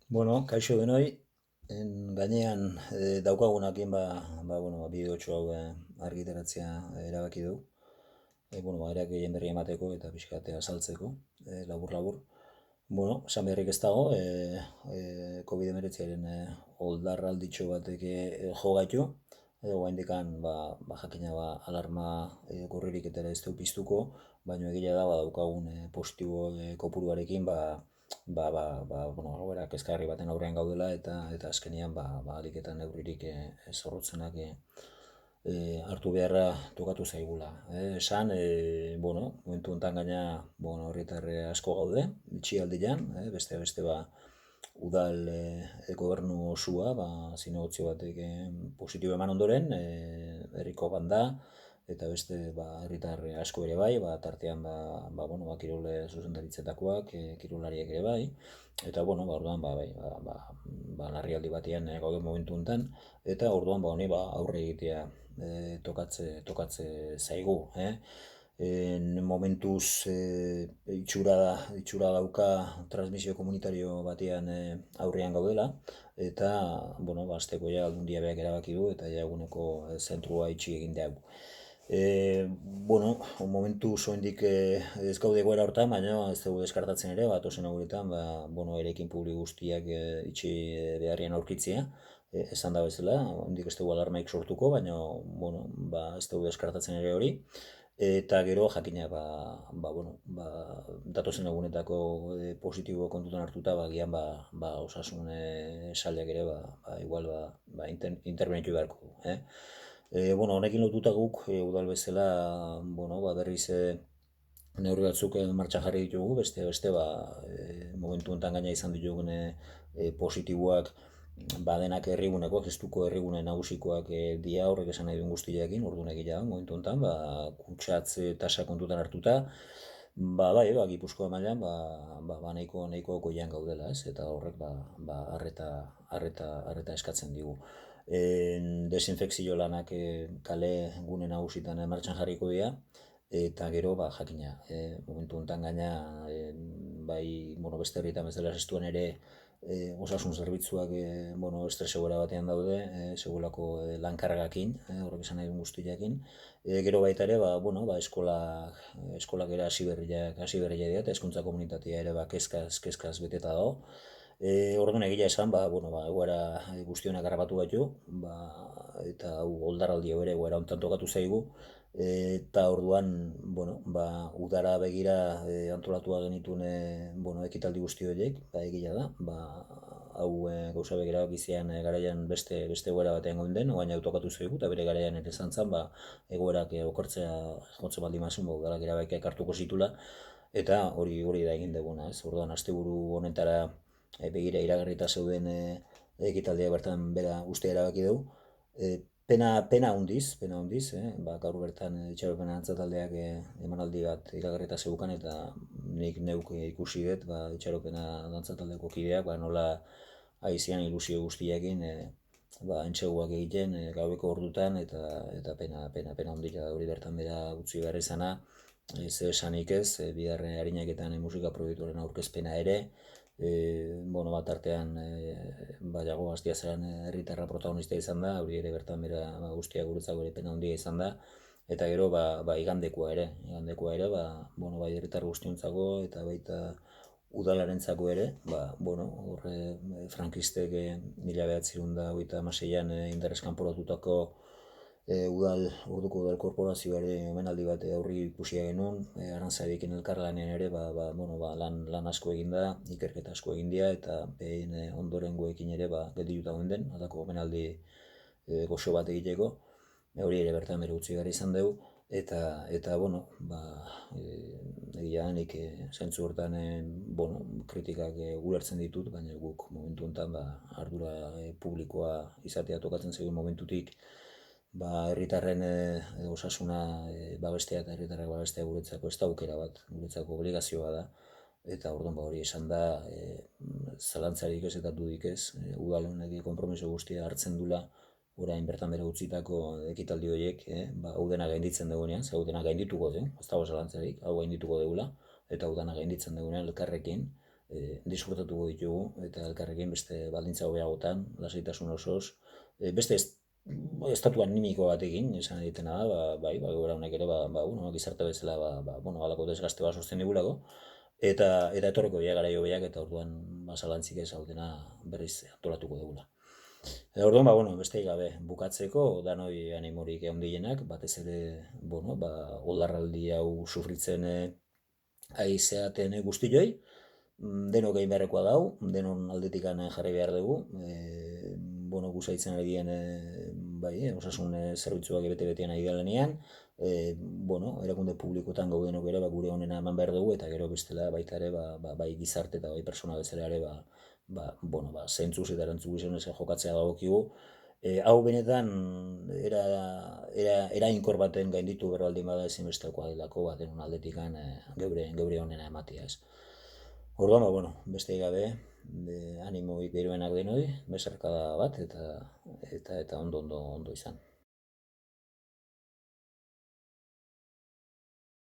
Kaixo denoi, gainean daukagunakin bideotxo hau argitaratzea erabaki du. Erak gehien berri emateko eta pixkatea azaltzeko, labur-labur. Esan beharrik ez dago, COVID-19-aren oldarralditxo batek jo gaitu, edo guaindikan jakina alarma gorririk eta ez du piztuko, baina egia da daukagun positibo kopuruarekin egoera kezkagarri baten aurrean gaudela eta azkenean ahalik eta neurririk zorrotzenak hartu beharra tokatu zaigula. Esan, momentu honetan gaina herritar asko gaude, itxialdian, beste udal gobernu osua, zinegotzi batek positibo eman ondoren, herriko banda, eta beste herritar asko ere bai, tartean kirol zuzendaritzetakoak, kirolariak ere bai, eta orduan larrialdi batean gaude momentu honetan, eta orduan aurre egitea tokatze zaigu. Momentuz itxura dauka transmisio komunitario batean aurrean gaudela, eta azteko aldundia beak erabaki du eta eguneko zentrua itxi egin dugu. Momentu soindik ez gaude egoera hortan, baina ez dugu deskartatzen ere, atozen egunetan, erekin publi guztiak itxi beharrian aurkitzea, esan da bezala, hondik ez dugu alarmaik sortuko, baina ez dugu deskartatzen ere hori, eta gero jakina datozen egunetako positibo kontutan hartuta, gian osasun saleak ere igual intervenitu beharko du. Honekin lotuta guk udal bezala berriz neurri batzuk martxan jarri ditugu, beste momentu honetan gaina izan ditugun positiboak denak herrigunekoak, gestuko herrigune nagusikoak dia horrek esan nahi duen guztiarekin, orduan egia momentu honetan, kutsatze tasa kontutan hartuta, Gipuzkoa mailan, nahiko goian gaudela, ez? Eta horrek arreta eskatzen digu. Desinfekzio lanak kale gune nagusitan martxan jarriko dira, eta gero jakina, momentu honetan gaina, beste herrietan bezala estuan ere osasun zerbitzuak estres egoera batean daude, segulako lankargakin, horrek esan nahi duen guztiakin. Gero baita ere, eskolak ere hasi berria dira, eta hezkuntza komunitatea ere kezkaz beteta dago. Orduan egia esan, egoera guztionak harrapatu gaitu, eta oldarraldi ere egoera hontan tokatu zaigu, eta orduan, udara begira antolatua genituen ekitaldi guzti horiek, egia da, hau gauza begira bizian garaian beste egoera batean goinden, oain autokatu zaigu, eta bere garaian ere zantzan, egoerak okertzea jotzen baldin mazun, udalak erabakiak hartuko zitula, eta hori da egin duguna, ez? Orduan, asteburu honetara begira iragarrita zeuden ekitaldia bertan bera ustea erabaki dugu. Pena hundiz, gaur bertan itxaropena antzataldeak emanaldi bat iragarrita zeukan, eta nik neuk ikusi dut, itxaropena dantzataldeko kideak, nola aizian ilusio guztiakin, entxeguak egiten gaueko ordutan, eta pena hundia hori bertan bera utzi behar izana, ze esanik ez, bihar harinaketan musika proiektuaren aurkezpena ere, artean Jago Astiazeran herritarra protagonista izan da, hori ere bertan bera guztia guretzako ere pena handia izan da, eta gero igandekoa ere, bai herritar guztiontzako eta baita udalarentzako ere, frankistek 1986an indarrez kanporatutako orduko udal korporazioare omenaldi bat aurri ikusia genuen, Arantzarekin elkarlanean ere lan asko egin da, ikerketa asko egin dira, eta behin ondorengoekin ere geldituta den, alako omenaldi goxo bat egiteko, hori ere bertan bere utzi gara izan dugu, eta egia nik zentzu hortan kritikak ulertzen ditut, baina guk momentu honetan ardura publikoa izatea tokatzen zegoen momentutik, herritarren osasuna babestea eta herritarrak babestea guretzako ez da aukera bat, guretzako obligazioa da, eta orduan hori esan da, zalantzarik ez eta dudik ez, udal honek konpromiso guztia hartzen dula, orain bertan bere utzitako ekitaldi horiek, hau dena gainditzen dugunean, hau dena gaindituko den, ez dago zalantzarik, hau gaindituko dugula, eta hau dena gainditzen dugunean elkarrekin, disfrutatuko ditugu, eta elkarrekin beste baldintza hobeagotan, lasaitasun osoz, beste estatu animiko batekin, esan egitena da, bai, egoera honek ere, gizarte bezala, halako desgaste bat sortzen digulako, eta etorriko dira garai hobeak, eta orduan zalantzik ez hau dena berriz antolatuko dugula. Orduan, besterik gabe, bukatzeko, danoi animorik handienak, batez ere, oldarraldi hau sufritzen ari zeaten guztioi, denok egin beharrekoa dau, denon aldetik jarri behar dugu, guzaitzen ari diren, osasun zerbitzuak bete-betean ari galenean, erakunde publikoetan gaudenok ere, gure honena eman behar dugu, eta gero bestela baita ere, bai gizarte eta bai persona bezala ere, zentzuz eta erantzukizunez jokatzea dagokigu. Hau benetan erainkor baten gainditu behar baldin bada ezinbestekoa delako, denon aldetik geure honena ematea, ez. Orduan, besterik gabe, animoik beroenak denoi, besarkada bat, eta ondo izan.